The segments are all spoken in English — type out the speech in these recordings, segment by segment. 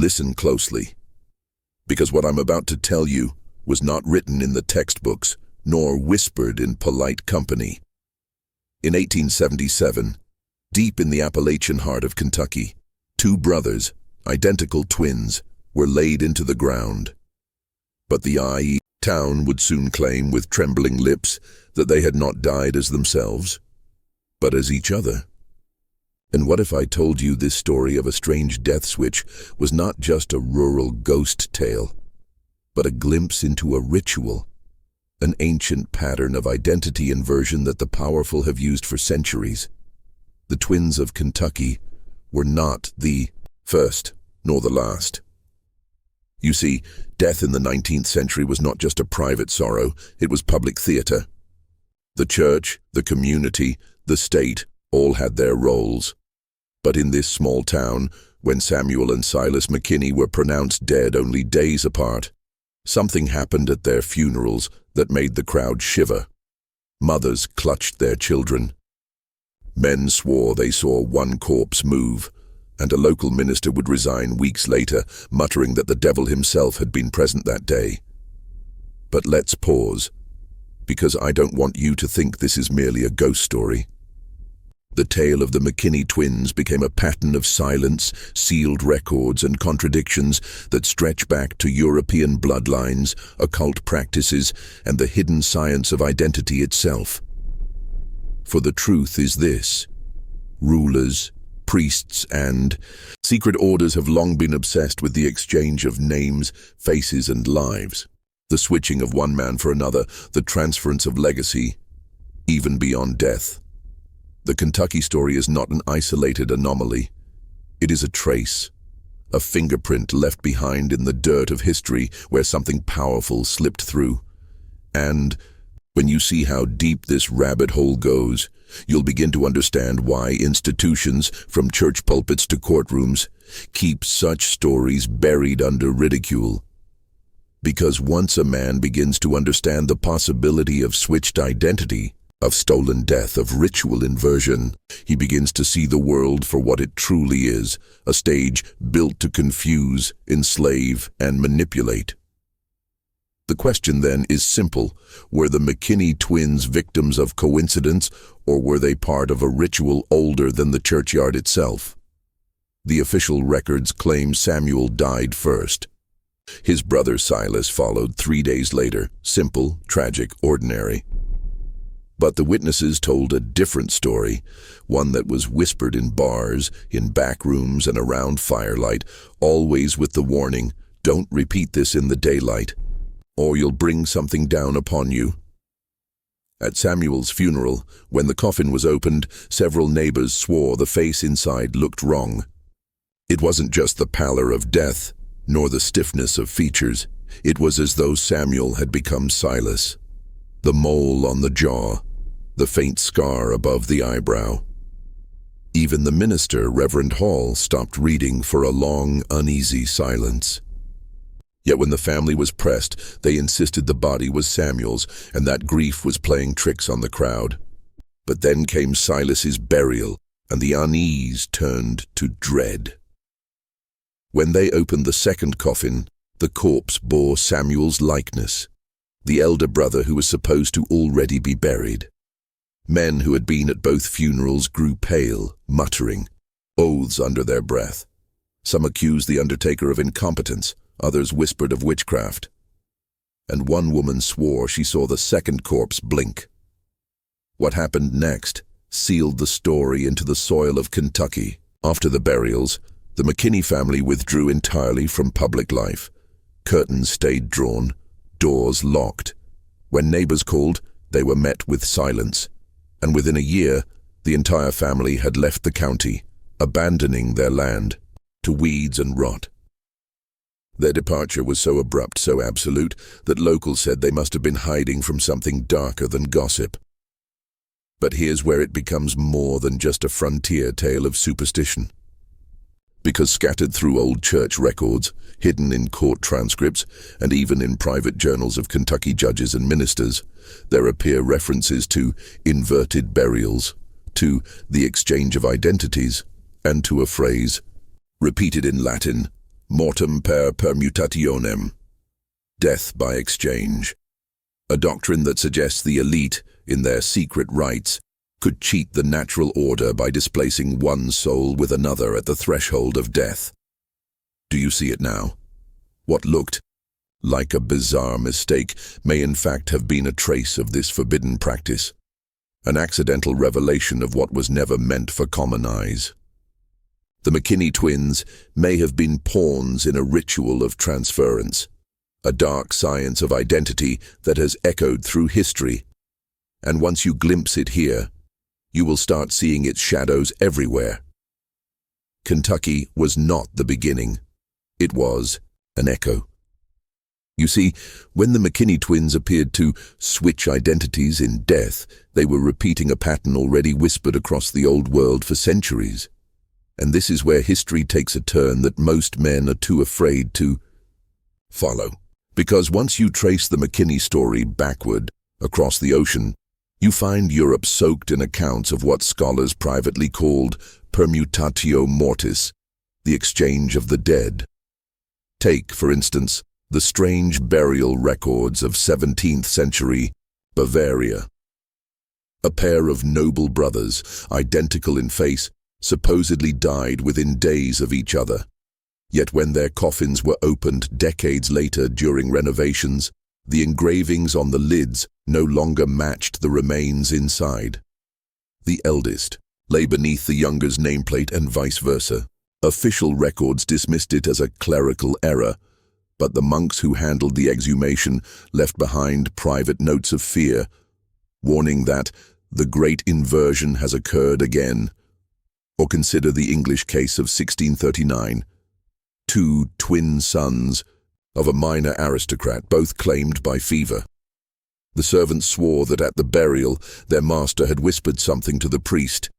Listen closely, because what I'm about to tell you was not written in the textbooks, nor whispered in polite company. In 1877, deep in the Appalachian heart of Kentucky, two brothers, identical twins, were laid into the ground. But the IE town would soon claim with trembling lips that they had not died as themselves, but as each other. And what if I told you this story of a strange death switch was not just a rural ghost tale, but a glimpse into a ritual, an ancient pattern of identity inversion that the powerful have used for centuries? The twins of Kentucky were not the first nor the last. You see, death in the 19th century was not just a private sorrow, it was public theater. The church, the community, the state all had their roles. But in this small town, when Samuel and Silas McKinney were pronounced dead only days apart, something happened at their funerals that made the crowd shiver. Mothers clutched their children. Men swore they saw one corpse move, and a local minister would resign weeks later, muttering that the devil himself had been present that day. But let's pause, because I don't want you to think this is merely a ghost story. The tale of the McKinney twins became a pattern of silence, sealed records, and contradictions that stretch back to European bloodlines, occult practices, and the hidden science of identity itself. For the truth is this: rulers, priests, and secret orders have long been obsessed with the exchange of names, faces, and lives. The switching of one man for another, the transference of legacy, even beyond death. The Kentucky story is not an isolated anomaly. It is a trace, a fingerprint left behind in the dirt of history where something powerful slipped through. And when you see how deep this rabbit hole goes, you'll begin to understand why institutions, from church pulpits to courtrooms, keep such stories buried under ridicule. Because once a man begins to understand the possibility of switched identity, of stolen death, of ritual inversion, he begins to see the world for what it truly is, a stage built to confuse, enslave, and manipulate. The question then is simple: were the McKinney twins victims of coincidence, or were they part of a ritual older than the churchyard itself? The official records claim Samuel died first. His brother Silas followed 3 days later, simple, tragic, ordinary. But the witnesses told a different story, one that was whispered in bars, in back rooms, and around firelight, always with the warning, "Don't repeat this in the daylight, or you'll bring something down upon you." At Samuel's funeral, when the coffin was opened, several neighbors swore the face inside looked wrong. It wasn't just the pallor of death, nor the stiffness of features. It was as though Samuel had become Silas. The mole on the jaw, the faint scar above the eyebrow. Even the minister, Reverend Hall, stopped reading for a long, uneasy silence. Yet when the family was pressed, they insisted the body was Samuel's, and that grief was playing tricks on the crowd. But then came Silas's burial, and the unease turned to dread. When they opened the second coffin, the corpse bore Samuel's likeness, the elder brother who was supposed to already be buried. Men who had been at both funerals grew pale, muttering, oaths under their breath. Some accused the undertaker of incompetence, others whispered of witchcraft. And one woman swore she saw the second corpse blink. What happened next sealed the story into the soil of Kentucky. After the burials, the McKinney family withdrew entirely from public life. Curtains stayed drawn, doors locked. When neighbors called, they were met with silence. And within a year, the entire family had left the county, abandoning their land to weeds and rot. Their departure was so abrupt, so absolute, that locals said they must have been hiding from something darker than gossip. But here's where it becomes more than just a frontier tale of superstition. Because scattered through old church records, hidden in court transcripts, and even in private journals of Kentucky judges and ministers, there appear references to inverted burials, to the exchange of identities, and to a phrase, repeated in Latin, mortem per permutationem, death by exchange, a doctrine that suggests the elite, in their secret rites, could cheat the natural order by displacing one soul with another at the threshold of death. Do you see it now? What looked like a bizarre mistake may in fact have been a trace of this forbidden practice, an accidental revelation of what was never meant for common eyes. The McKinney twins may have been pawns in a ritual of transference, a dark science of identity that has echoed through history. And once you glimpse it here, you will start seeing its shadows everywhere. Kentucky was not the beginning. It was an echo. You see, when the McKinney twins appeared to switch identities in death, they were repeating a pattern already whispered across the old world for centuries. And this is where history takes a turn that most men are too afraid to follow. Because once you trace the McKinney story backward, across the ocean, you find Europe soaked in accounts of what scholars privately called permutatio mortis, the exchange of the dead. Take, for instance, the strange burial records of 17th century Bavaria. A pair of noble brothers, identical in face, supposedly died within days of each other. Yet when their coffins were opened decades later during renovations, the engravings on the lids no longer matched the remains inside. The eldest lay beneath the younger's nameplate and vice versa. Official records dismissed it as a clerical error, but the monks who handled the exhumation left behind private notes of fear, warning that the great inversion has occurred again. Or consider the English case of 1639. Two twin sons of a minor aristocrat, both claimed by fever. The servants swore that at the burial their master had whispered something to the priest.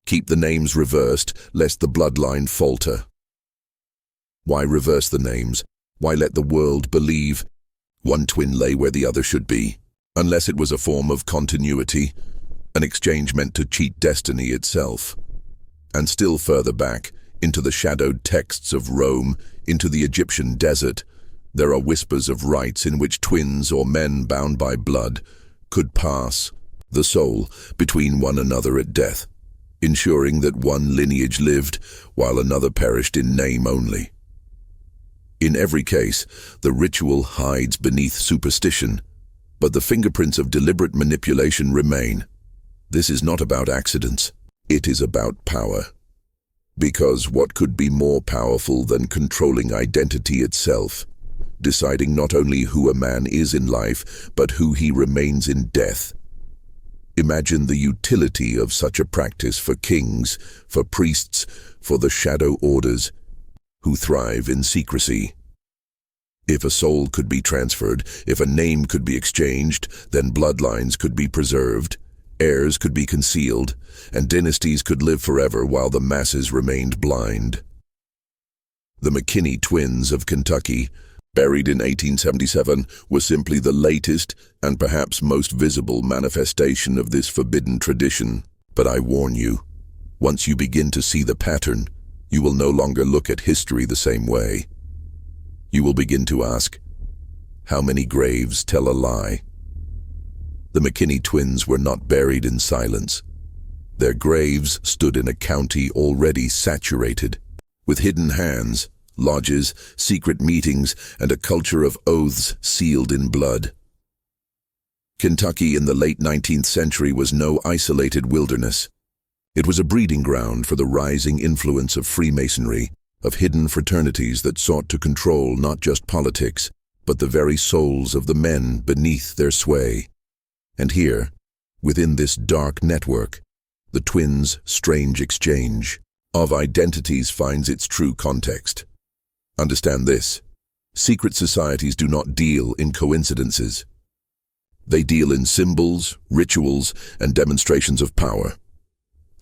Keep the names reversed, lest the bloodline falter. Why reverse the names? Why let the world believe one twin lay where the other should be? Unless it was a form of continuity, an exchange meant to cheat destiny itself. And still further back, into the shadowed texts of Rome, into the Egyptian desert, there are whispers of rites in which twins or men bound by blood could pass the soul between one another at death, ensuring that one lineage lived while another perished in name only. In every case, the ritual hides beneath superstition, but the fingerprints of deliberate manipulation remain. This is not about accidents. It is about power. Because what could be more powerful than controlling identity itself, deciding not only who a man is in life, but who he remains in death? Imagine the utility of such a practice for kings, for priests, for the shadow orders, who thrive in secrecy. If a soul could be transferred, if a name could be exchanged, then bloodlines could be preserved, heirs could be concealed, and dynasties could live forever while the masses remained blind. The McKinney twins of Kentucky, buried in 1877, were simply the latest and perhaps most visible manifestation of this forbidden tradition. But I warn you, once you begin to see the pattern, you will no longer look at history the same way. You will begin to ask, how many graves tell a lie? The McKinney twins were not buried in silence. Their graves stood in a county already saturated, with hidden hands, lodges, secret meetings, and a culture of oaths sealed in blood. Kentucky in the late 19th century was no isolated wilderness. It was a breeding ground for the rising influence of Freemasonry, of hidden fraternities that sought to control not just politics, but the very souls of the men beneath their sway. And here, within this dark network, the twins' strange exchange of identities finds its true context. Understand this: secret societies do not deal in coincidences. They deal in symbols, rituals, and demonstrations of power.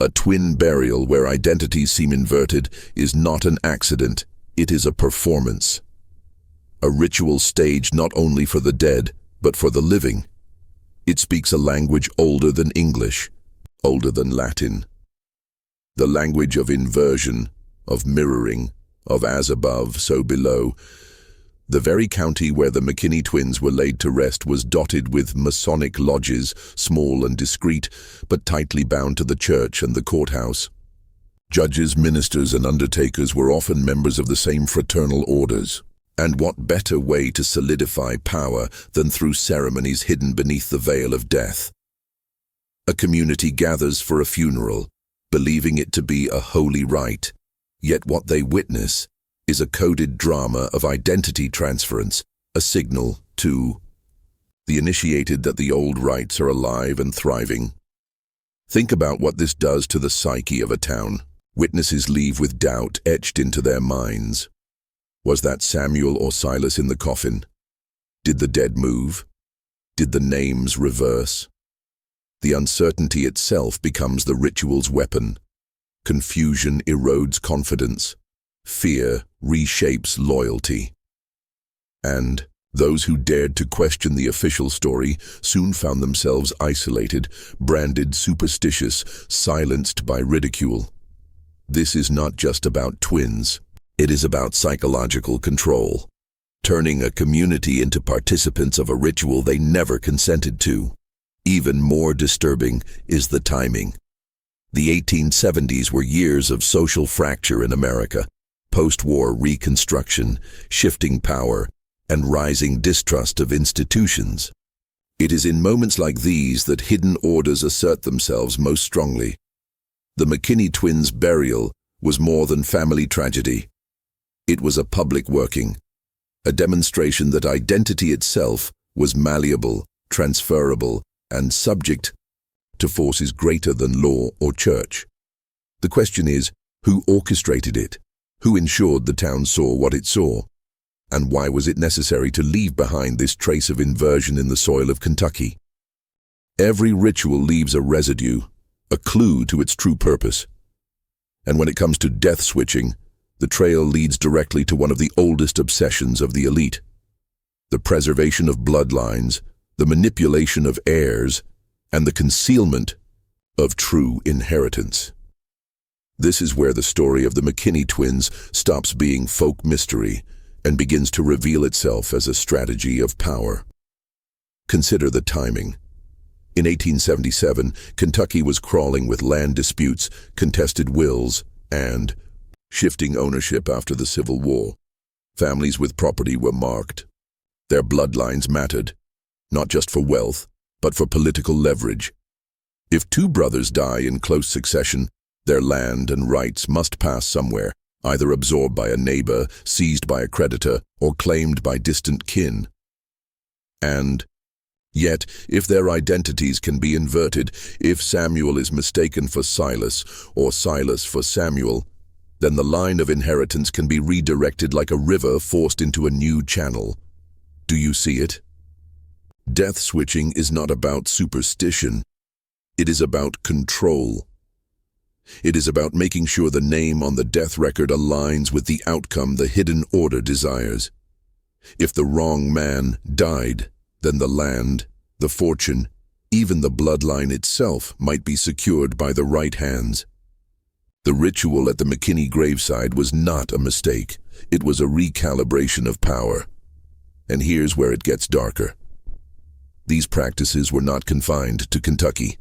A twin burial where identities seem inverted is not an accident, it is a performance. A ritual staged not only for the dead, but for the living. It speaks a language older than English, older than Latin. The language of inversion, of mirroring, of as above, so below. The very county where the McKinney twins were laid to rest was dotted with Masonic lodges, small and discreet, but tightly bound to the church and the courthouse. Judges, ministers, and undertakers were often members of the same fraternal orders. And what better way to solidify power than through ceremonies hidden beneath the veil of death? A community gathers for a funeral, believing it to be a holy rite, yet what they witness is a coded drama of identity transference, a signal to the initiated that the old rites are alive and thriving. Think about what this does to the psyche of a town. Witnesses leave with doubt etched into their minds. Was that Samuel or Silas in the coffin? Did the dead move? Did the names reverse? The uncertainty itself becomes the ritual's weapon. Confusion erodes confidence. Fear reshapes loyalty. And those who dared to question the official story soon found themselves isolated, branded superstitious, silenced by ridicule. This is not just about twins. It is about psychological control, turning a community into participants of a ritual they never consented to. Even more disturbing is the timing. The 1870s were years of social fracture in America, post-war reconstruction, shifting power, and rising distrust of institutions. It is in moments like these that hidden orders assert themselves most strongly. The McKinney twins' burial was more than family tragedy. It was a public working, a demonstration that identity itself was malleable, transferable, and subject to forces greater than law or church. The question is, who orchestrated it? Who ensured the town saw what it saw? And why was it necessary to leave behind this trace of inversion in the soil of Kentucky? Every ritual leaves a residue, a clue to its true purpose. And when it comes to death switching, the trail leads directly to one of the oldest obsessions of the elite: the preservation of bloodlines, the manipulation of heirs, and the concealment of true inheritance. This is where the story of the McKinney twins stops being folk mystery and begins to reveal itself as a strategy of power. Consider the timing. In 1877, Kentucky was crawling with land disputes, contested wills, and shifting ownership after the Civil War. Families with property were marked. Their bloodlines mattered, not just for wealth, but for political leverage. If two brothers die in close succession, their land and rights must pass somewhere, either absorbed by a neighbor, seized by a creditor, or claimed by distant kin. And yet, if their identities can be inverted, if Samuel is mistaken for Silas or Silas for Samuel, then the line of inheritance can be redirected like a river forced into a new channel. Do you see it? Death switching is not about superstition. It is about control. It is about making sure the name on the death record aligns with the outcome the hidden order desires. If the wrong man died, then the land, the fortune, even the bloodline itself might be secured by the right hands. The ritual at the McKinney graveside was not a mistake. It was a recalibration of power. And here's where it gets darker. These practices were not confined to Kentucky.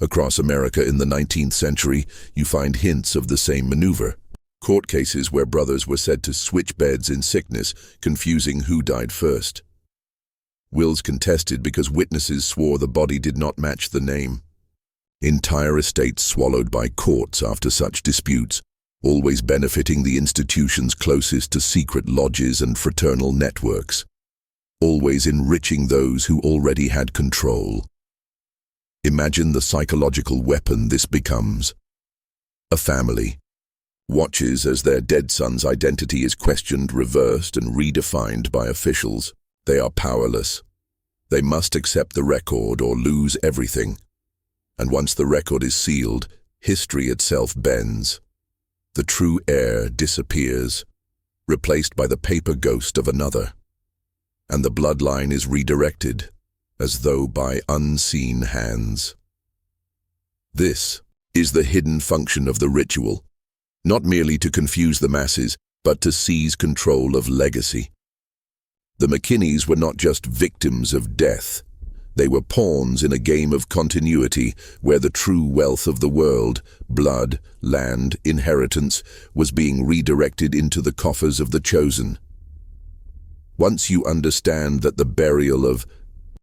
Across America in the 19th century, you find hints of the same maneuver. Court cases where brothers were said to switch beds in sickness, confusing who died first. Wills contested because witnesses swore the body did not match the name. Entire estates swallowed by courts after such disputes, always benefiting the institutions closest to secret lodges and fraternal networks, always enriching those who already had control. Imagine the psychological weapon this becomes. A family watches as their dead son's identity is questioned, reversed, and redefined by officials. They are powerless. They must accept the record or lose everything. And once the record is sealed, history itself bends. The true heir disappears, replaced by the paper ghost of another. And the bloodline is redirected, as though by unseen hands. This is the hidden function of the ritual, not merely to confuse the masses, but to seize control of legacy. The McKinneys were not just victims of death. They were pawns in a game of continuity where the true wealth of the world, blood, land, inheritance, was being redirected into the coffers of the chosen. Once you understand that the burial of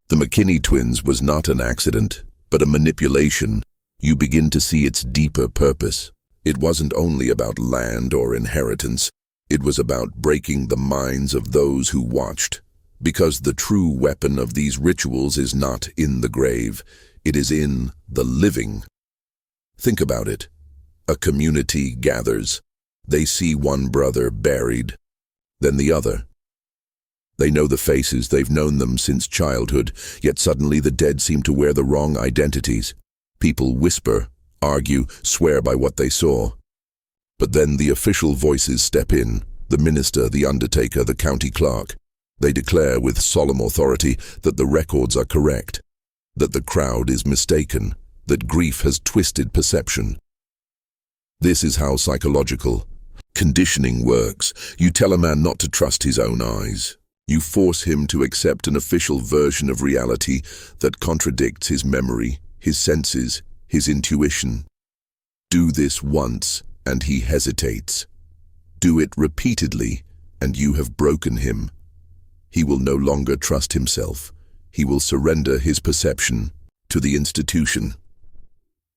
the McKinney twins was not an accident, but a manipulation, you begin to see its deeper purpose. It wasn't only about land or inheritance. It was about breaking the minds of those who watched. Because the true weapon of these rituals is not in the grave, it is in the living. Think about it. A community gathers. They see one brother buried, then the other. They know the faces, they've known them since childhood, yet suddenly the dead seem to wear the wrong identities. People whisper, argue, swear by what they saw. But then the official voices step in, the minister, the undertaker, the county clerk. They declare with solemn authority that the records are correct, that the crowd is mistaken, that grief has twisted perception. This is how psychological conditioning works. You tell a man not to trust his own eyes. You force him to accept an official version of reality that contradicts his memory, his senses, his intuition. Do this once, and he hesitates. Do it repeatedly, and you have broken him. He will no longer trust himself. He will surrender his perception to the institution.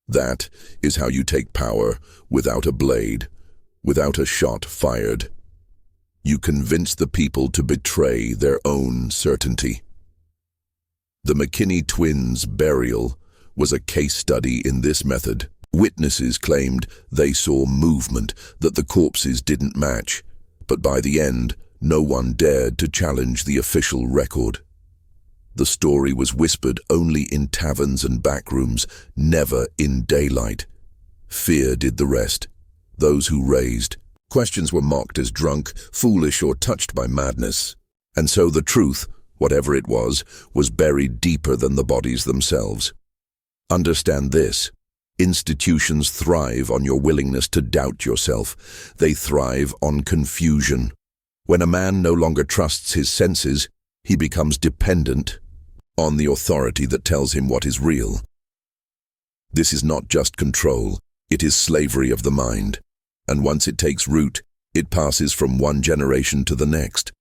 That is how you take power without a blade, without a shot fired. You convince the people to betray their own certainty. The McKinney twins' burial was a case study in this method. Witnesses claimed they saw movement, that the corpses didn't match, but by the end, no one dared to challenge the official record. The story was whispered only in taverns and backrooms, never in daylight. Fear did the rest. Those who raised questions were mocked as drunk, foolish, or touched by madness. And so the truth, whatever it was buried deeper than the bodies themselves. Understand this. Institutions thrive on your willingness to doubt yourself. They thrive on confusion. When a man no longer trusts his senses, he becomes dependent on the authority that tells him what is real. This is not just control, it is slavery of the mind. And once it takes root, it passes from one generation to the next.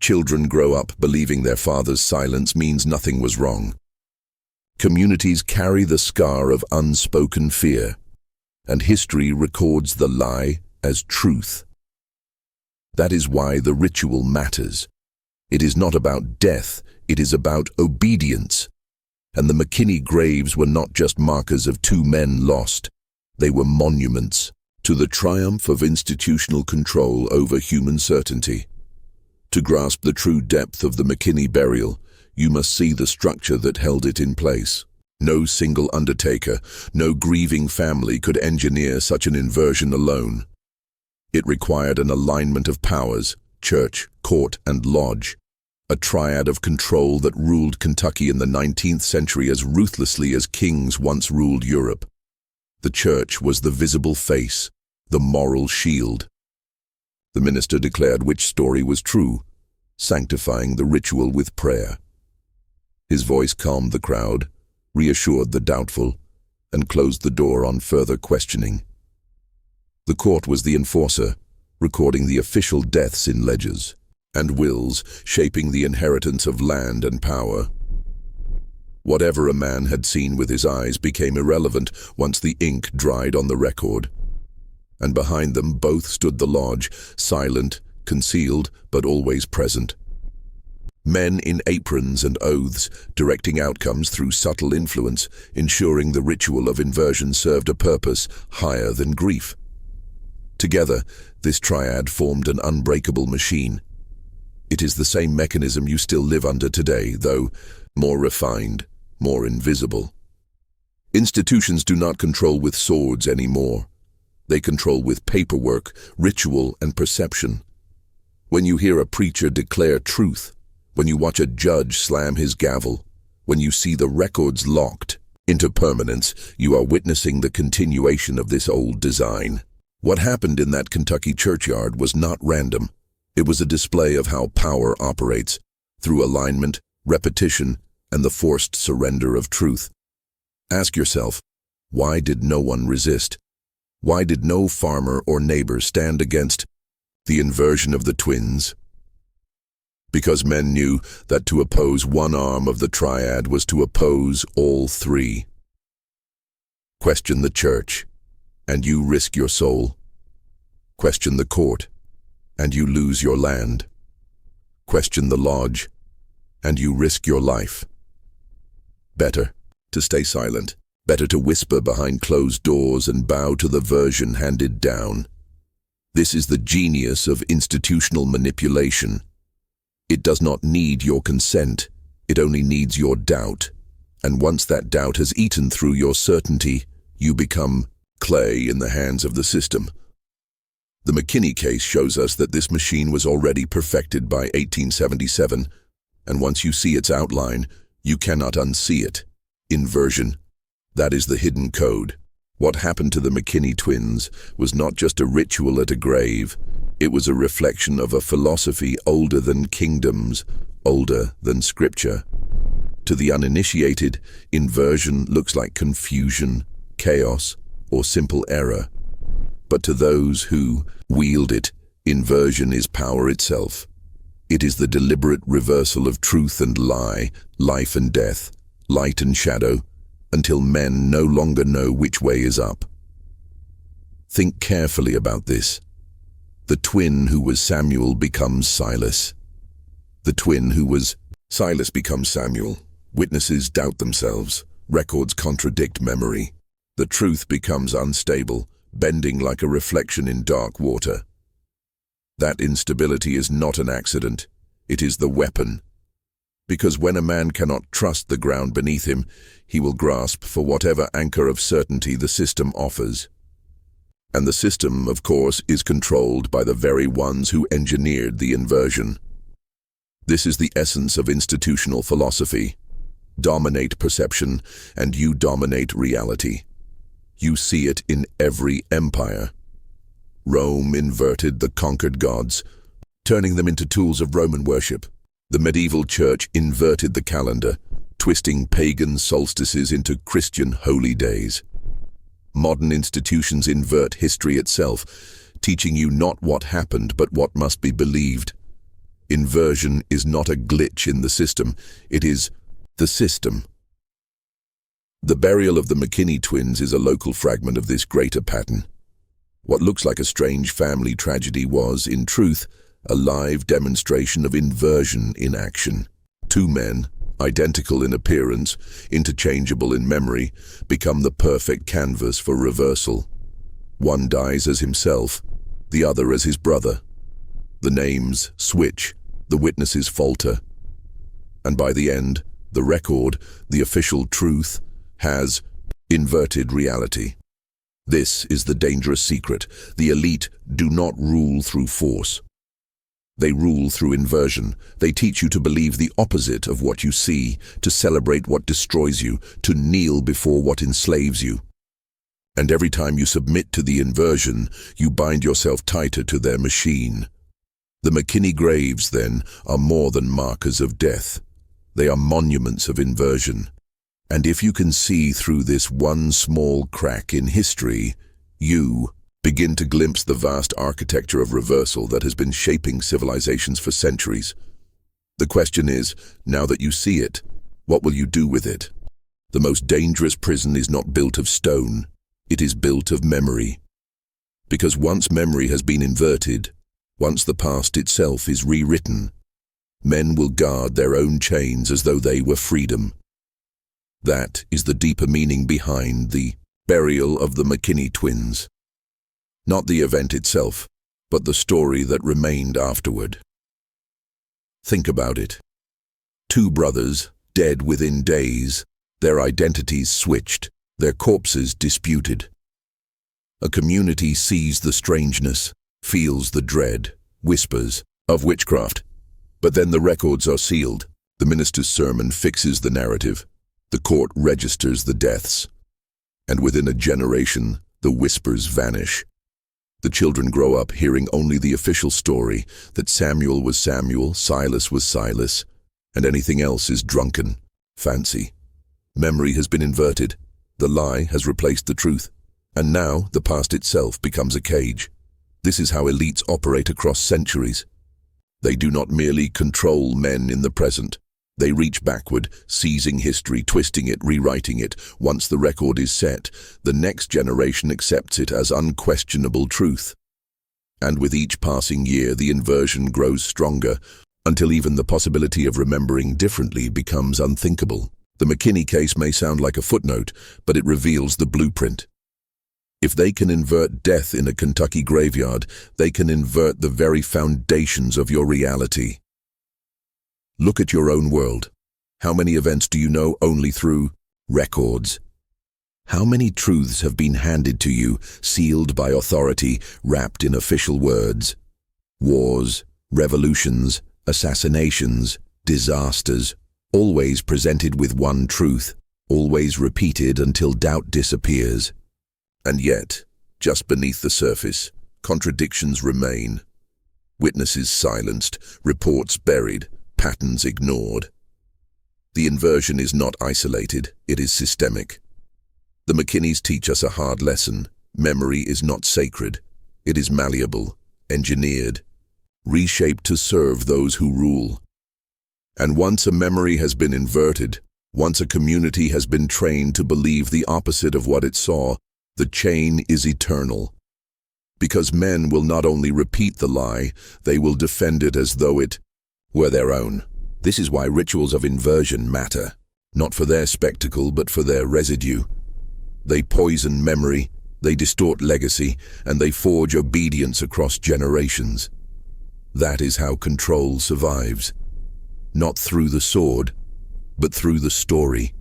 Children grow up believing their father's silence means nothing was wrong. Communities carry the scar of unspoken fear, and history records the lie as truth. That is why the ritual matters. It is not about death, it is about obedience. And the McKinney graves were not just markers of two men lost. They were monuments to the triumph of institutional control over human certainty. To grasp the true depth of the McKinney burial, you must see the structure that held it in place. No single undertaker, no grieving family could engineer such an inversion alone. It required an alignment of powers, church, court, and lodge, a triad of control that ruled Kentucky in the 19th century as ruthlessly as kings once ruled Europe. The church was the visible face, the moral shield. The minister declared which story was true, sanctifying the ritual with prayer. His voice calmed the crowd, reassured the doubtful, and closed the door on further questioning. The court was the enforcer, recording the official deaths in ledgers, and wills shaping the inheritance of land and power. Whatever a man had seen with his eyes became irrelevant once the ink dried on the record. And behind them both stood the lodge, silent, concealed, but always present. Men in aprons and oaths, directing outcomes through subtle influence, ensuring the ritual of inversion served a purpose higher than grief. Together, this triad formed an unbreakable machine. It is the same mechanism you still live under today, though more refined, more invisible. Institutions do not control with swords anymore. They control with paperwork, ritual, and perception. When you hear a preacher declare truth, when you watch a judge slam his gavel, when you see the records locked into permanence, you are witnessing the continuation of this old design. What happened in that Kentucky churchyard was not random. It was a display of how power operates, through alignment, repetition, and the forced surrender of truth. Ask yourself, why did no one resist? Why did no farmer or neighbor stand against the inversion of the twins? Because men knew that to oppose one arm of the triad was to oppose all three. Question the church, and you risk your soul. Question the court, and you lose your land. Question the lodge, and you risk your life. Better to stay silent, better to whisper behind closed doors and bow to the version handed down. This is the genius of institutional manipulation. It does not need your consent, it only needs your doubt. And once that doubt has eaten through your certainty, you become clay in the hands of the system. The McKinney case shows us that this machine was already perfected by 1877, and once you see its outline, you cannot unsee it. Inversion. That is the hidden code. What happened to the McKinney twins was not just a ritual at a grave. It was a reflection of a philosophy older than kingdoms, older than scripture. To the uninitiated, inversion looks like confusion, chaos, or simple error. But to those who wield it, inversion is power itself. It is the deliberate reversal of truth and lie, life and death, light and shadow, until men no longer know which way is up. Think carefully about this. The twin who was Samuel becomes Silas. The twin who was Silas becomes Samuel. Witnesses doubt themselves. Records contradict memory. The truth becomes unstable, bending like a reflection in dark water. That instability is not an accident. It is the weapon. Because when a man cannot trust the ground beneath him, he will grasp for whatever anchor of certainty the system offers. And the system, of course, is controlled by the very ones who engineered the inversion. This is the essence of institutional philosophy. Dominate perception, and you dominate reality. You see it in every empire. Rome inverted the conquered gods, turning them into tools of Roman worship. The medieval church inverted the calendar, twisting pagan solstices into Christian holy days. Modern institutions invert history itself, teaching you not what happened but what must be believed. Inversion is not a glitch in the system, it is the system. The burial of the McKinney twins is a local fragment of this greater pattern. What looks like a strange family tragedy was, in truth, a live demonstration of inversion in action. Two men, identical in appearance, interchangeable in memory, become the perfect canvas for reversal. One dies as himself, the other as his brother. The names switch, the witnesses falter. And by the end, the record, the official truth, has inverted reality. This is the dangerous secret. The elite do not rule through force. They rule through inversion. They teach you to believe the opposite of what you see, to celebrate what destroys you, to kneel before what enslaves you. And every time you submit to the inversion, you bind yourself tighter to their machine. The McKinney graves, then, are more than markers of death. They are monuments of inversion. And if you can see through this one small crack in history, you begin to glimpse the vast architecture of reversal that has been shaping civilizations for centuries. The question is, now that you see it, what will you do with it? The most dangerous prison is not built of stone, it is built of memory. Because once memory has been inverted, once the past itself is rewritten, men will guard their own chains as though they were freedom. That is the deeper meaning behind the burial of the McKinney twins. Not the event itself, but the story that remained afterward. Think about it. Two brothers, dead within days, their identities switched, their corpses disputed. A community sees the strangeness, feels the dread, whispers of witchcraft. But then the records are sealed. The minister's sermon fixes the narrative. The court registers the deaths. And within a generation, the whispers vanish. The children grow up hearing only the official story that Samuel was Samuel, Silas was Silas, and anything else is drunken, fancy. Memory has been inverted, the lie has replaced the truth, and now the past itself becomes a cage. This is how elites operate across centuries. They do not merely control men in the present. They reach backward, seizing history, twisting it, rewriting it. Once the record is set, the next generation accepts it as unquestionable truth. And with each passing year, the inversion grows stronger, until even the possibility of remembering differently becomes unthinkable. The McKinney case may sound like a footnote, but it reveals the blueprint. If they can invert death in a Kentucky graveyard, they can invert the very foundations of your reality. Look at your own world. How many events do you know only through records? How many truths have been handed to you, sealed by authority, wrapped in official words? Wars, revolutions, assassinations, disasters, always presented with one truth, always repeated until doubt disappears. And yet, just beneath the surface, contradictions remain. Witnesses silenced, reports buried, patterns ignored. The inversion is not isolated, it is systemic. The McKinneys teach us a hard lesson. Memory is not sacred. It is malleable, engineered, reshaped to serve those who rule. And once a memory has been inverted, once a community has been trained to believe the opposite of what it saw, the chain is eternal. Because men will not only repeat the lie, they will defend it as though it were their own. This is why rituals of inversion matter, not for their spectacle but for their residue. They poison memory, they distort legacy, and they forge obedience across generations. That is how control survives. Not through the sword, but through the story.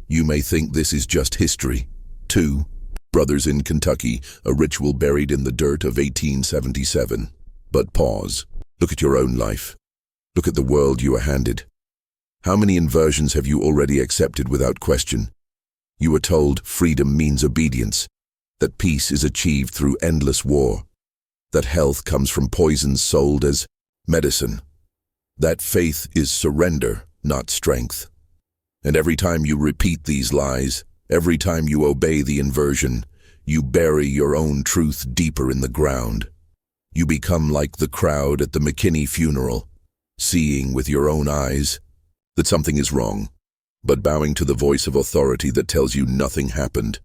You may think this is just history. 2 brothers in Kentucky, a ritual buried in the dirt of 1877. But pause. Look at your own life. Look at the world you are handed. How many inversions have you already accepted without question? You were told freedom means obedience, that peace is achieved through endless war, that health comes from poisons sold as medicine, that faith is surrender, not strength. And every time you repeat these lies, every time you obey the inversion, you bury your own truth deeper in the ground. You become like the crowd at the McKinney funeral, seeing with your own eyes that something is wrong, but bowing to the voice of authority that tells you nothing happened.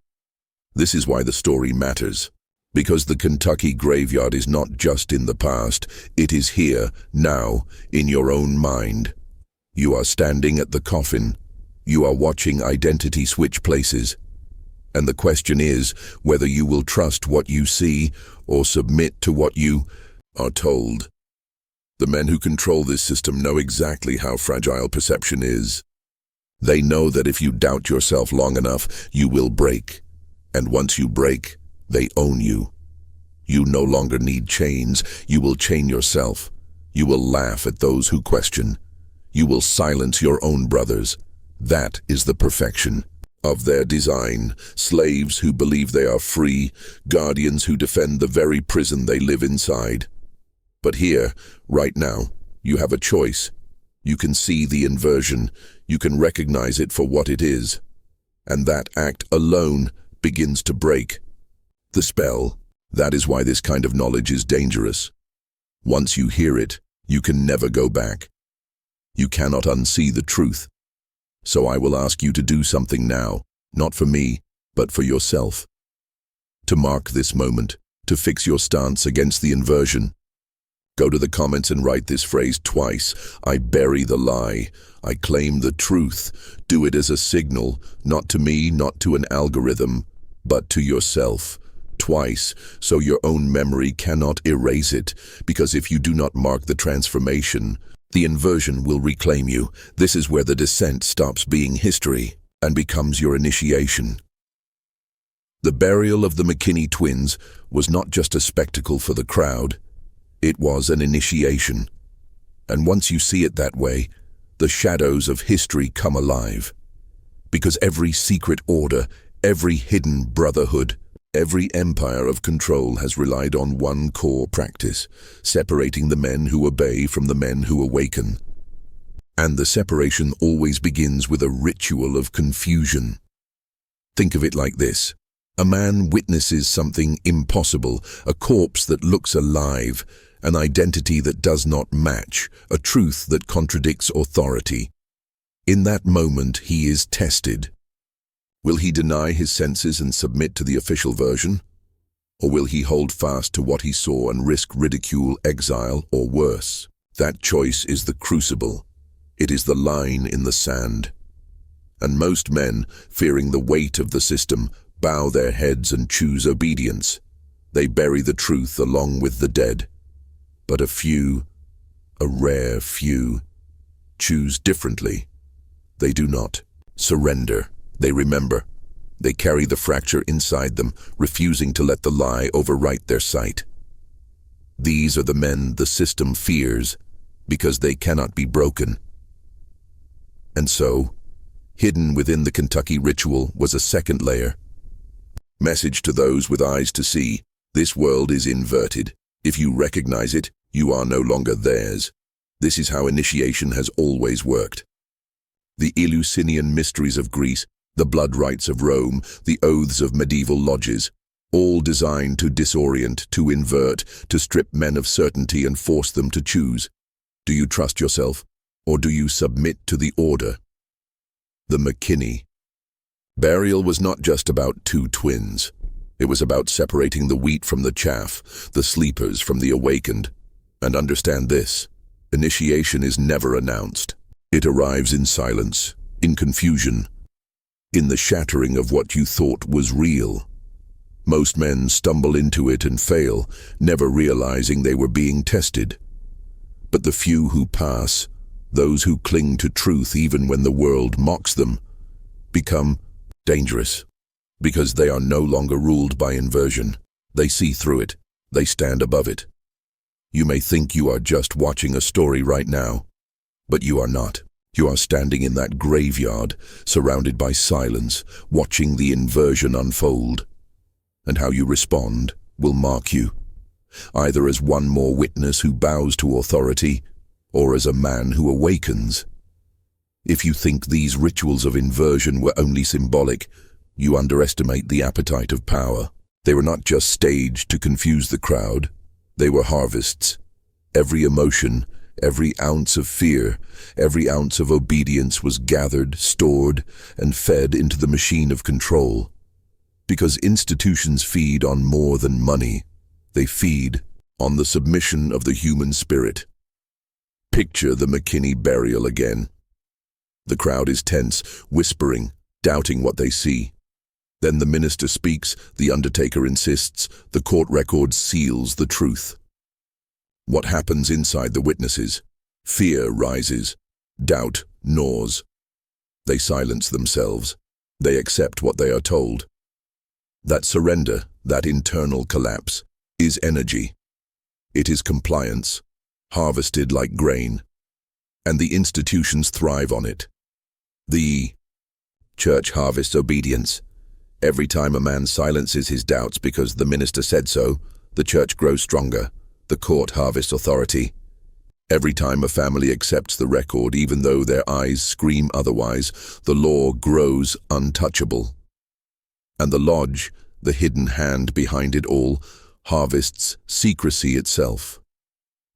This is why the story matters. Because the Kentucky graveyard is not just in the past, it is here, now, in your own mind. You are standing at the coffin. You are watching identity switch places. And the question is whether you will trust what you see or submit to what you are told. The men who control this system know exactly how fragile perception is. They know that if you doubt yourself long enough, you will break. And once you break, they own you. You no longer need chains. You will chain yourself. You will laugh at those who question. You will silence your own brothers. That is the perfection of their design. Slaves who believe they are free, guardians who defend the very prison they live inside. But here, right now, you have a choice. You can see the inversion. You can recognize it for what it is. And that act alone begins to break the spell. That is why this kind of knowledge is dangerous. Once you hear it, you can never go back. You cannot unsee the truth. So I will ask you to do something now, not for me, but for yourself. To mark this moment, to fix your stance against the inversion. Go to the comments and write this phrase twice. I bury the lie. I claim the truth. Do it as a signal, not to me, not to an algorithm, but to yourself. Twice, so your own memory cannot erase it, because if you do not mark the transformation, the inversion will reclaim you. This is where the descent stops being history and becomes your initiation. The burial of the McKinney twins was not just a spectacle for the crowd. It was an initiation. And once you see it that way, the shadows of history come alive. Because every secret order, every hidden brotherhood, Every empire of control has relied on one core practice, separating the men who obey from the men who awaken. And the separation always begins with a ritual of confusion. Think of it like this. A man witnesses something impossible, a corpse that looks alive, an identity that does not match, a truth that contradicts authority. In that moment, he is tested. Will he deny his senses and submit to the official version? Or will he hold fast to what he saw and risk ridicule, exile, or worse? That choice is the crucible. It is the line in the sand. And most men, fearing the weight of the system, bow their heads and choose obedience. They bury the truth along with the dead. But a few, a rare few, choose differently. They do not surrender. They remember. They carry the fracture inside them, refusing to let the lie overwrite their sight. These are the men the system fears, because they cannot be broken. And so, hidden within the Kentucky ritual was a second layer. Message to those with eyes to see, this world is inverted. If you recognize it, you are no longer theirs. This is how initiation has always worked. The Eleusinian mysteries of Greece, the blood rites of Rome, the oaths of medieval lodges, all designed to disorient, to invert, to strip men of certainty and force them to choose. Do you trust yourself, or do you submit to the order? The McKinney burial was not just about two twins. It was about separating the wheat from the chaff, the sleepers from the awakened. And understand this, initiation is never announced. It arrives in silence, in confusion, in the shattering of what you thought was real. Most men stumble into it and fail, never realizing they were being tested. But the few who pass, those who cling to truth even when the world mocks them, become dangerous, because they are no longer ruled by inversion. They see through it. They stand above it. You may think you are just watching a story right now, but you are not. You are standing in that graveyard, surrounded by silence, watching the inversion unfold. And how you respond will mark you, either as one more witness who bows to authority, or as a man who awakens. If you think these rituals of inversion were only symbolic, you underestimate the appetite of power. They were not just staged to confuse the crowd. They were harvests. Every emotion, every ounce of fear, every ounce of obedience was gathered, stored, and fed into the machine of control. Because institutions feed on more than money. They feed on the submission of the human spirit. Picture the McKinney burial again. The crowd is tense, whispering, doubting what they see. Then the minister speaks, the undertaker insists, the court record seals the truth. What happens inside the witnesses? Fear rises, doubt gnaws. They silence themselves. They accept what they are told. That surrender, that internal collapse, is energy. It is compliance, harvested like grain, and the institutions thrive on it. The church harvests obedience. Every time a man silences his doubts because the minister said so, the church grows stronger. The court harvests authority. Every time a family accepts the record, even though their eyes scream otherwise, the law grows untouchable. And the lodge, the hidden hand behind it all, harvests secrecy itself.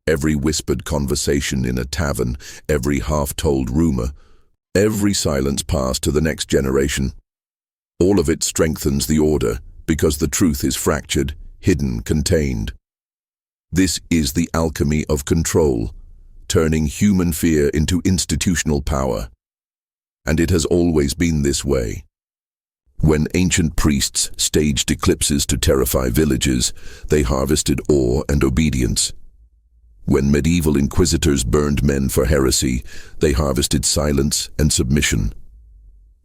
Every whispered conversation in a tavern, every half-told rumor, every silence passed to the next generation. All of it strengthens the order, because the truth is fractured, hidden, contained. This is the alchemy of control, turning human fear into institutional power. And it has always been this way. When ancient priests staged eclipses to terrify villages, they harvested awe and obedience. When medieval inquisitors burned men for heresy, they harvested silence and submission.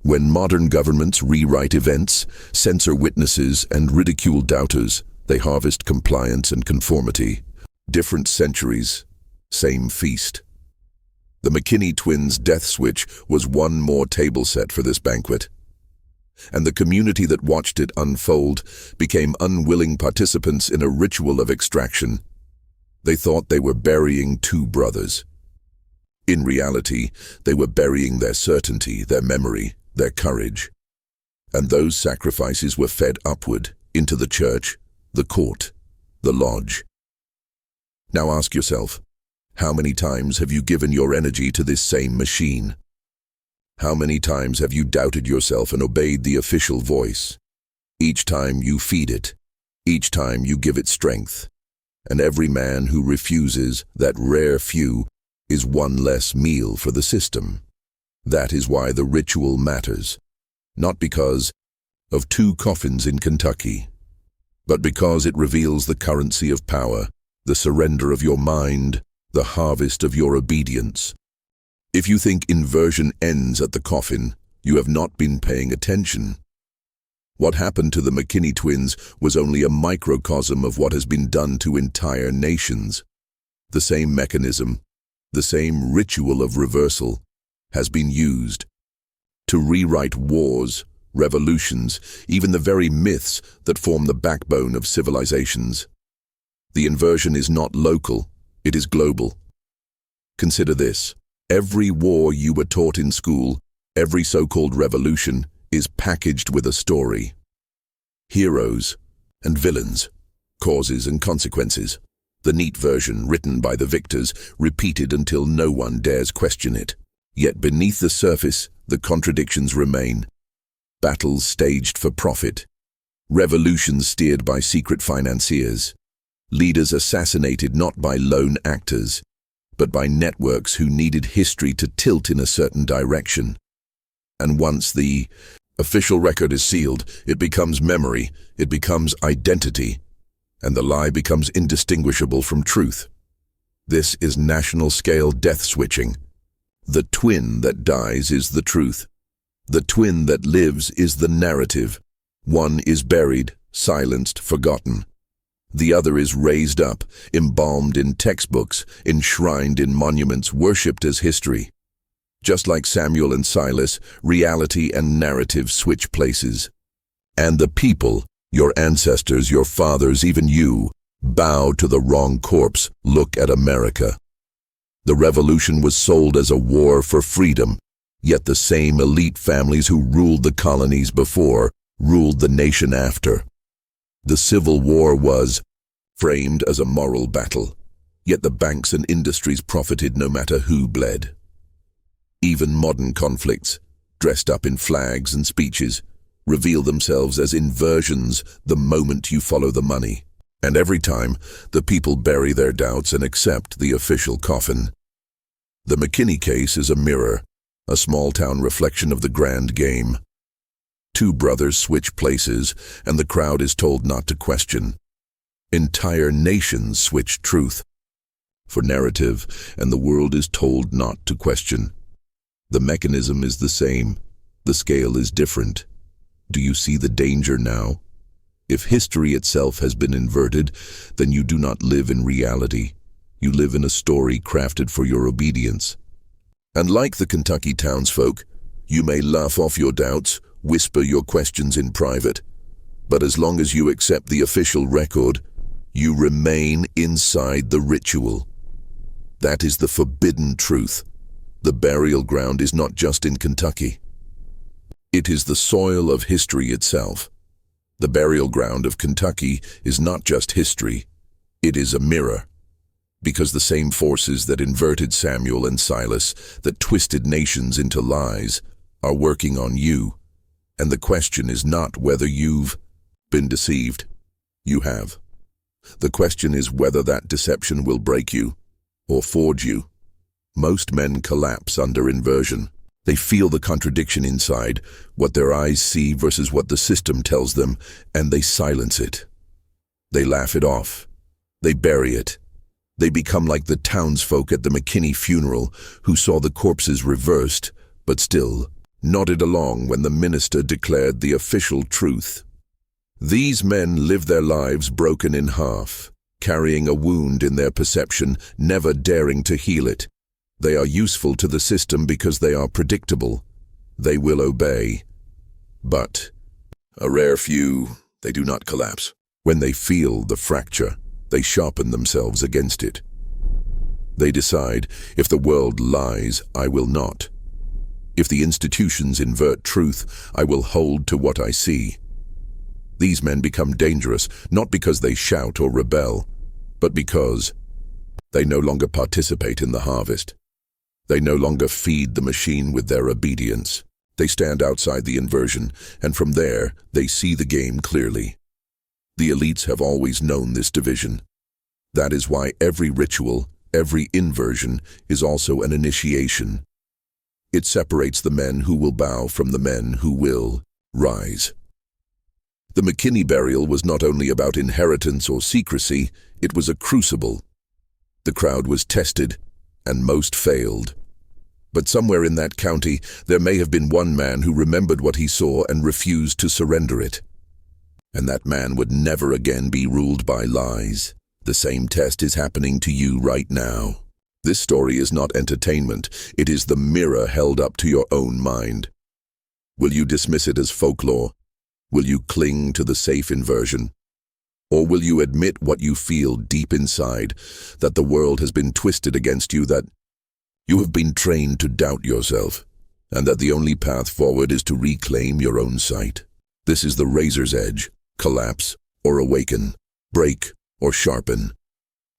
When modern governments rewrite events, censor witnesses, and ridicule doubters, they harvest compliance and conformity. Different centuries, same feast. The McKinney twins' death switch was one more table set for this banquet. and the community that watched it unfold became unwilling participants in a ritual of extraction. They thought they were burying two brothers. In reality, they were burying their certainty, their memory, their courage. And those sacrifices were fed upward into the church, the court, the lodge. Now ask yourself, how many times have you given your energy to this same machine? How many times have you doubted yourself and obeyed the official voice? Each time you feed it, each time you give it strength. And every man who refuses that rare few is one less meal for the system. That is why the ritual matters, not because of two coffins in Kentucky, but because it reveals the currency of power, the surrender of your mind, the harvest of your obedience. If you think inversion ends at the coffin, you have not been paying attention. What happened to the McKinney twins was only a microcosm of what has been done to entire nations. The same mechanism, the same ritual of reversal, has been used to rewrite wars, revolutions, even the very myths that form the backbone of civilizations. The inversion is not local, it is global. Consider this. Every war you were taught in school, every so-called revolution, is packaged with a story. Heroes and villains, causes and consequences. The neat version, written by the victors, repeated until no one dares question it. Yet beneath the surface, the contradictions remain. Battles staged for profit. Revolutions steered by secret financiers. Leaders assassinated not by lone actors, but by networks who needed history to tilt in a certain direction. And once the official record is sealed, it becomes memory, it becomes identity, and the lie becomes indistinguishable from truth. This is national-scale death switching. The twin that dies is the truth. The twin that lives is the narrative. One is buried, silenced, forgotten. The other is raised up, embalmed in textbooks, enshrined in monuments, worshipped as history. Just like Samuel and Silas, reality and narrative switch places. And the people, your ancestors, your fathers, even you, bow to the wrong corpse. Look at America. The revolution was sold as a war for freedom, yet the same elite families who ruled the colonies before ruled the nation after. The Civil War was framed as a moral battle, yet the banks and industries profited no matter who bled. Even modern conflicts, dressed up in flags and speeches, reveal themselves as inversions the moment you follow the money. And every time, the people bury their doubts and accept the official coffin. The McKinney case is a mirror, a small-town reflection of the grand game. Two brothers switch places, and the crowd is told not to question. Entire nations switch truth for narrative, and the world is told not to question. The mechanism is the same. The scale is different. Do you see the danger now? If history itself has been inverted, then you do not live in reality. You live in a story crafted for your obedience. And like the Kentucky townsfolk, you may laugh off your doubts, whisper your questions in private, but as long as you accept the official record, you remain inside the ritual. That is the forbidden truth. The burial ground is not just in Kentucky. It is the soil of history itself. The burial ground of Kentucky is not just history, it is a mirror. Because the same forces that inverted Samuel and Silas, that twisted nations into lies, are working on you. And the question is not whether you've been deceived. You have. The question is whether that deception will break you or forge you. Most men collapse under inversion. They feel the contradiction inside, what their eyes see versus what the system tells them, and they silence it. They laugh it off. They bury it. They become like the townsfolk at the McKinney funeral who saw the corpses reversed, but still nodded along when the minister declared the official truth. These men live their lives broken in half, carrying a wound in their perception, never daring to heal it. They are useful to the system because they are predictable. They will obey. But a rare few, they do not collapse. When they feel the fracture, they sharpen themselves against it. They decide, if the world lies, I will not. If the institutions invert truth, I will hold to what I see. These men become dangerous, not because they shout or rebel, but because they no longer participate in the harvest. They no longer feed the machine with their obedience. They stand outside the inversion, and from there, they see the game clearly. The elites have always known this division. That is why every ritual, every inversion, is also an initiation. It separates the men who will bow from the men who will rise. The McKinney burial was not only about inheritance or secrecy, it was a crucible. The crowd was tested, and most failed. But somewhere in that county, there may have been one man who remembered what he saw and refused to surrender it. And that man would never again be ruled by lies. The same test is happening to you right now. This story is not entertainment, it is the mirror held up to your own mind. Will you dismiss it as folklore? Will you cling to the safe inversion? Or will you admit what you feel deep inside, that the world has been twisted against you, that you have been trained to doubt yourself, and that the only path forward is to reclaim your own sight? This is the razor's edge: collapse or awaken, break or sharpen.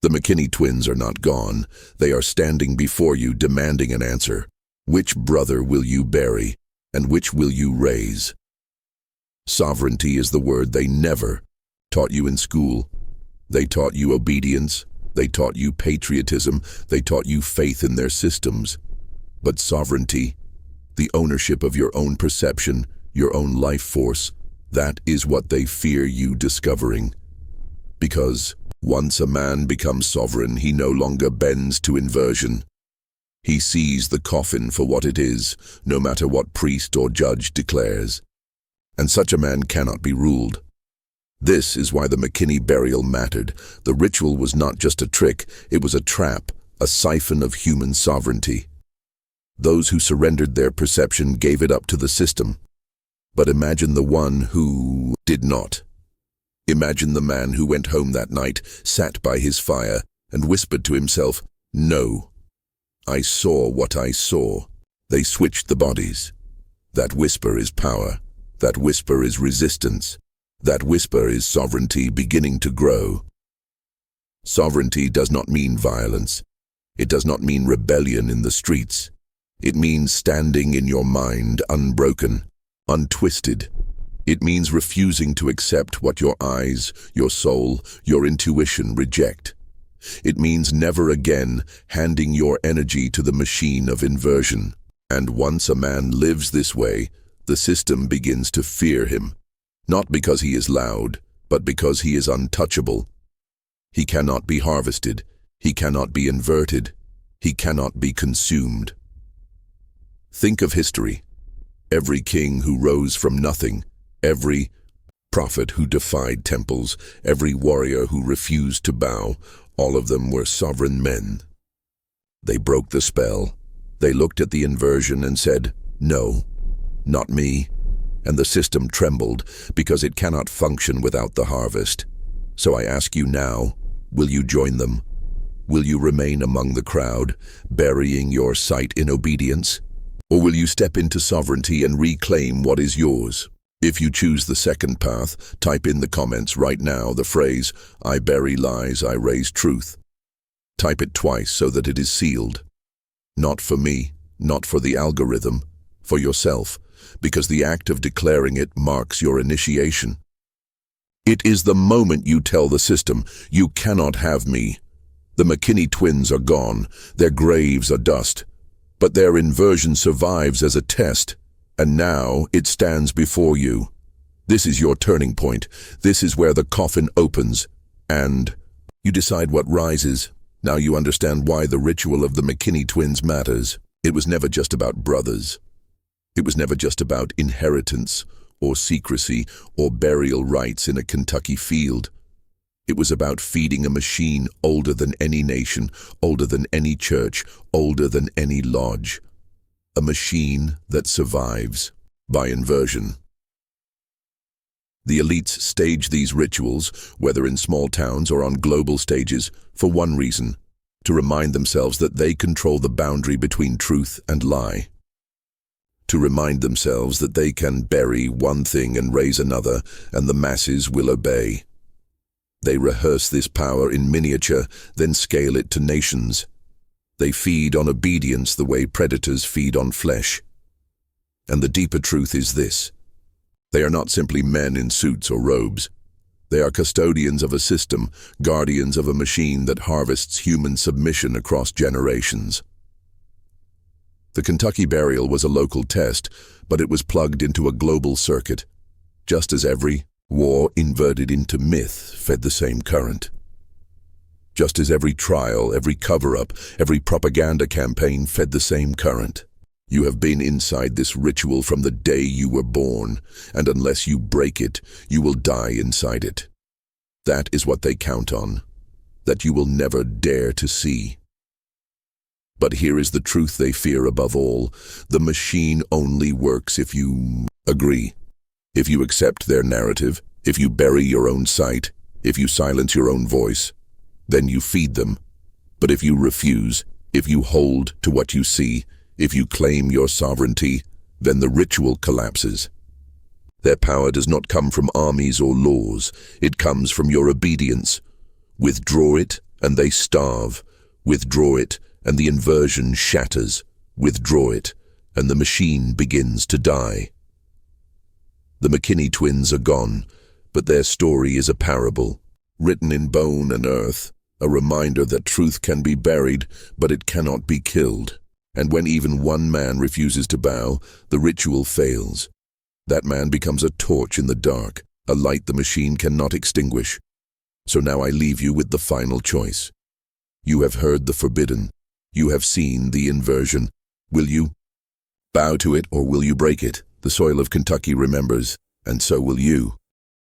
The McKinney twins are not gone. They are standing before you, demanding an answer. Which brother will you bury, and which will you raise? Sovereignty is the word they never taught you in school. They taught you obedience, they taught you patriotism, they taught you faith in their systems. But sovereignty, the ownership of your own perception, your own life force, that is what they fear you discovering. Because once a man becomes sovereign, he no longer bends to inversion. He sees the coffin for what it is, no matter what priest or judge declares. And such a man cannot be ruled. This is why the McKinney burial mattered. The ritual was not just a trick, it was a trap, a siphon of human sovereignty. Those who surrendered their perception gave it up to the system. But imagine the one who did not. Imagine the man who went home that night, sat by his fire, and whispered to himself, "No, I saw what I saw." They switched the bodies. That whisper is power. That whisper is resistance. That whisper is sovereignty beginning to grow. Sovereignty does not mean violence. It does not mean rebellion in the streets. It means standing in your mind, unbroken, untwisted. It means refusing to accept what your eyes, your soul, your intuition reject. It means never again handing your energy to the machine of inversion. And once a man lives this way, the system begins to fear him. Not because he is loud, but because he is untouchable. He cannot be harvested. He cannot be inverted. He cannot be consumed. Think of history. Every king who rose from nothing, every prophet who defied temples, every warrior who refused to bow, all of them were sovereign men. They broke the spell. They looked at the inversion and said, "No, not me." And the system trembled because it cannot function without the harvest. So I ask you now, will you join them? Will you remain among the crowd, burying your sight in obedience? Or will you step into sovereignty and reclaim what is yours? If you choose the second path, type in the comments right now the phrase, "I bury lies, I raise truth." Type it twice so that it is sealed. Not for me, not for the algorithm, for yourself, because the act of declaring it marks your initiation. It is the moment you tell the system, "You cannot have me." The McKinney twins are gone, their graves are dust, but their inversion survives as a test, and now it stands before you. This is your turning point. This is where the coffin opens, and you decide what rises. Now you understand why the ritual of the McKinney twins matters. It was never just about brothers. It was never just about inheritance or secrecy or burial rites in a Kentucky field. It was about feeding a machine older than any nation, older than any church, older than any lodge. A machine that survives by inversion. The elites stage these rituals, whether in small towns or on global stages, for one reason: to remind themselves that they control the boundary between truth and lie. To remind themselves that they can bury one thing and raise another, and the masses will obey. They rehearse this power in miniature, then scale it to nations. They feed on obedience the way predators feed on flesh. And the deeper truth is this: they are not simply men in suits or robes. They are custodians of a system, guardians of a machine that harvests human submission across generations. The Kentucky burial was a local test, but it was plugged into a global circuit, just as every war inverted into myth fed the same current. Just as every trial, every cover-up, every propaganda campaign fed the same current. You have been inside this ritual from the day you were born, and unless you break it, you will die inside it. That is what they count on, that you will never dare to see. But here is the truth they fear above all: the machine only works if you agree. If you accept their narrative, if you bury your own sight, if you silence your own voice, then you feed them. But if you refuse, if you hold to what you see, if you claim your sovereignty, then the ritual collapses. Their power does not come from armies or laws. It comes from your obedience. Withdraw it, and they starve. Withdraw it, and the inversion shatters. Withdraw it, and the machine begins to die. The McKinney twins are gone, but their story is a parable, written in bone and earth, a reminder that truth can be buried, but it cannot be killed. And when even one man refuses to bow, the ritual fails. That man becomes a torch in the dark, a light the machine cannot extinguish. So now I leave you with the final choice. You have heard the forbidden. You have seen the inversion. Will you bow to it, or will you break it? The soil of Kentucky remembers, and so will you.